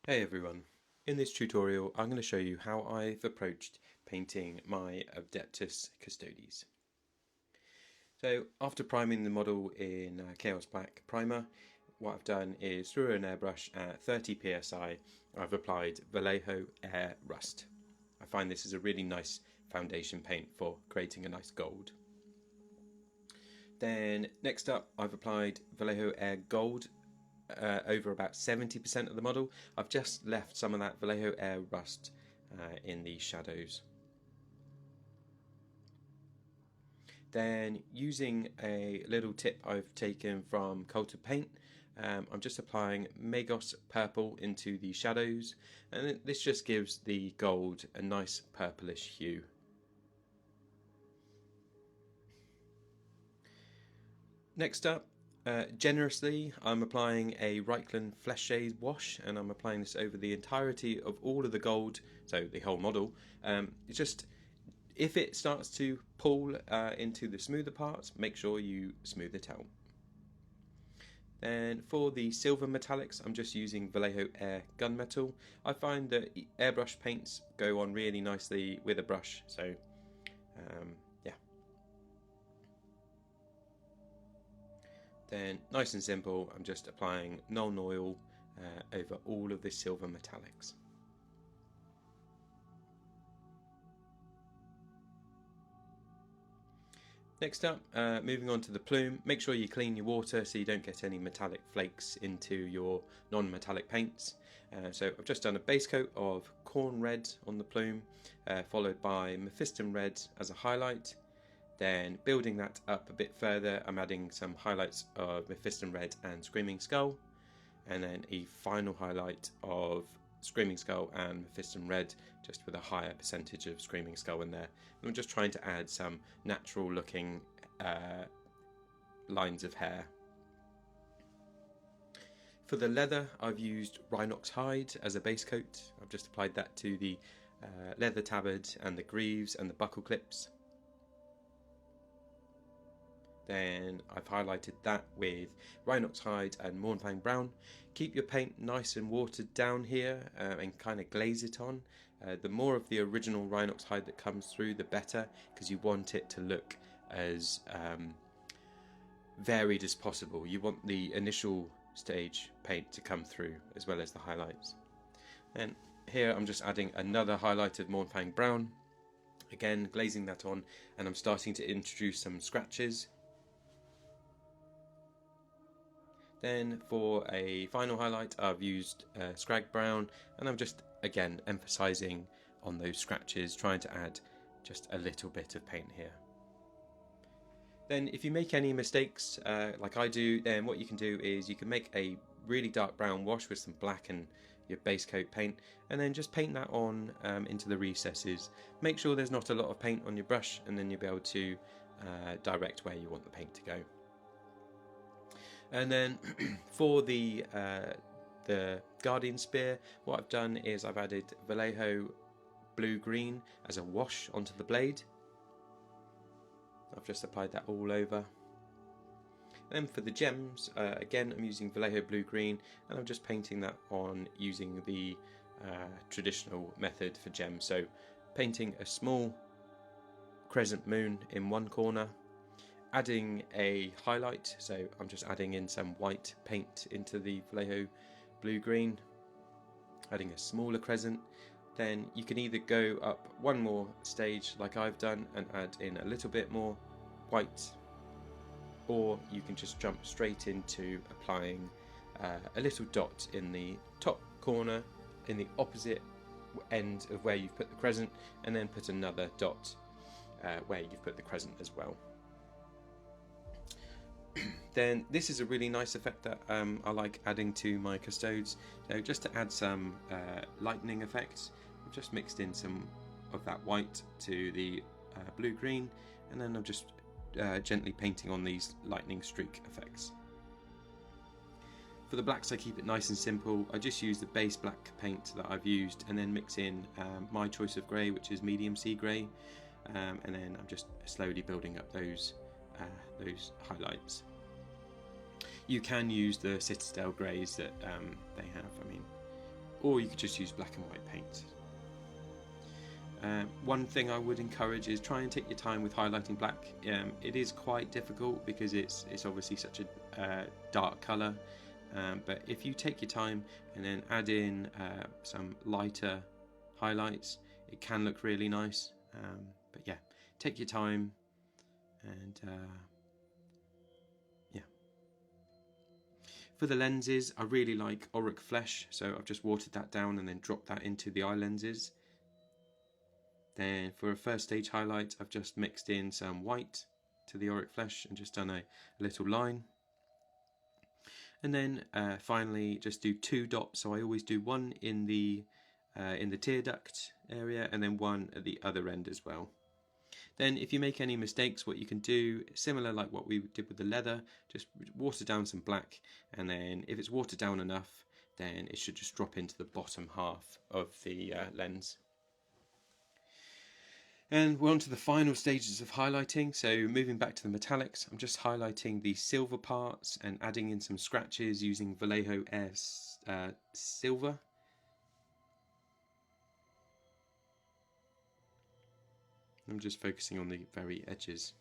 Hey everyone, in this tutorial I'm going to show you how I've approached painting my Adeptus Custodes. So after priming the model in Chaos Black Primer, what I've done is through an airbrush at 30 psi I've applied Vallejo Air Rust. I find this is a really nice foundation paint for creating a nice gold. Then next up I've applied Vallejo Air Gold over about 70% of the model. I've just left some of that Vallejo Air Rust in the shadows. Then using a little tip I've taken from Cult of Paint, I'm just applying Magos Purple into the shadows, and this just gives the gold a nice purplish hue. Next up, generously, I'm applying a Reichland Flesh Shade wash, and I'm applying this over the entirety of all of the gold, so the whole model. It's just, if it starts to pull into the smoother parts, make sure you smooth it out. Then for the silver metallics, I'm just using Vallejo Air Gunmetal. I find that airbrush paints go on really nicely with a brush, so yeah. Then, nice and simple, I'm just applying nuln oil over all of the silver metallics. Next up, moving on to the plume, make sure you clean your water so you don't get any metallic flakes into your non-metallic paints. So I've just done a base coat of khorne red on the plume, followed by mephiston red as a highlight. Then building that up a bit further, I'm adding some highlights of Mephiston Red and Screaming Skull, and then a final highlight of Screaming Skull and Mephiston Red, just with a higher percentage of Screaming Skull in there. And I'm just trying to add some natural looking lines of hair. For the leather, I've used rhinox hide as a base coat. I've just applied that to the leather tabard and the greaves and the buckle clips. Then I've highlighted that with rhinox hide and mournfang brown. Keep your paint nice and watered down here and kind of glaze it on. The more of the original rhinox hide that comes through, the better, because you want it to look as varied as possible. You want the initial stage paint to come through as well as the highlights. And here I'm just adding another highlight of mournfang brown. Again, glazing that on, and I'm starting to introduce some scratches. Then for a final highlight, I've used scrag brown, and I'm just again emphasizing on those scratches, trying to add just a little bit of paint here. Then if you make any mistakes like I do, then what you can do is you can make a really dark brown wash with some black and your base coat paint, and then just paint that on into the recesses. Make sure there's not a lot of paint on your brush, and then you'll be able to direct where you want the paint to go. And then for the Guardian Spear, what I've done is I've added Vallejo blue-green as a wash onto the blade. I've just applied that all over. And then for the gems, again I'm using Vallejo blue-green, and I'm just painting that on using the traditional method for gems. So painting a small crescent moon in one corner, adding a highlight, so I'm just adding in some white paint into the Vallejo blue-green, adding a smaller crescent. Then you can either go up one more stage like I've done and add in a little bit more white, or you can just jump straight into applying a little dot in the top corner in the opposite end of where you've put the crescent, and then put another dot where you've put the crescent as well. Then this is a really nice effect that I like adding to my custodes. So just to add some lightning effects, I've just mixed in some of that white to the blue-green, and then I'm just gently painting on these lightning streak effects. For the blacks, I keep it nice and simple. I just use the base black paint that I've used, and then mix in my choice of grey, which is medium sea grey, and then I'm just slowly building up those highlights. You can use the Citadel greys that they have. I mean, or you could just use black and white paint. One thing I would encourage is try and take your time with highlighting black. It is quite difficult because it's obviously such a dark colour, but if you take your time and then add in some lighter highlights, it can look really nice. But yeah, take your time, and yeah. For the lenses, I really like orruk flesh, so I've just watered that down and then dropped that into the eye lenses. Then for a first stage highlight, I've just mixed in some white to the orruk flesh and just done a little line. And then finally just do 2 dots, so I always do one in the tear duct area and then one at the other end as well. Then if you make any mistakes, what you can do, similar like what we did with the leather, just water down some black, and then if it's watered down enough, then it should just drop into the bottom half of the lens. And we're on to the final stages of highlighting. So moving back to the metallics, I'm just highlighting the silver parts and adding in some scratches using Vallejo Air Silver. I'm just focusing on the very edges.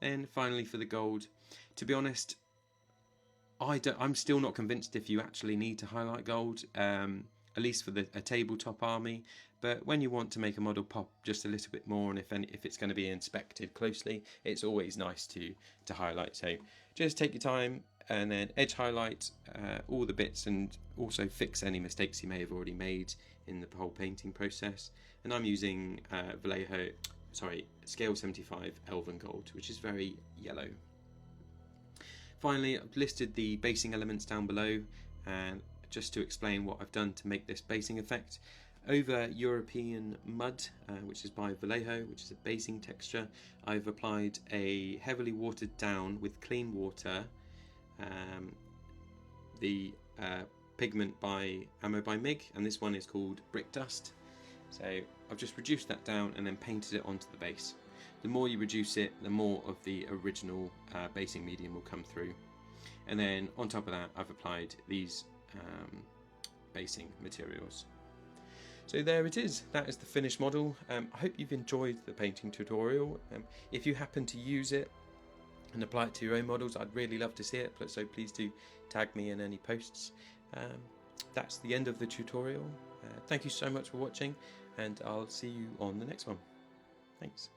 And finally for the gold, to be honest, I'm still not convinced if you actually need to highlight gold, at least for a tabletop army. But when you want to make a model pop just a little bit more, and if it's going to be inspected closely, it's always nice to highlight. So just take your time and then edge highlight all the bits, and also fix any mistakes you may have already made in the whole painting process. And I'm using scale 75 elven gold, which is very yellow. Finally, I've listed the basing elements down below, and just to explain what I've done to make this basing effect. Over European mud, which is by Vallejo, which is a basing texture, I've applied a heavily watered down with clean water the pigment by Ammo by MIG, and this one is called Brick Dust. So I've just reduced that down and then painted it onto the base. The more you reduce it, the more of the original basing medium will come through. And then on top of that, I've applied these basing materials. So there it is, that is the finished model. I hope you've enjoyed the painting tutorial. If you happen to use it and apply it to your own models, I'd really love to see it, so please do tag me in any posts. That's the end of the tutorial. Thank you so much for watching, and I'll see you on the next one. Thanks.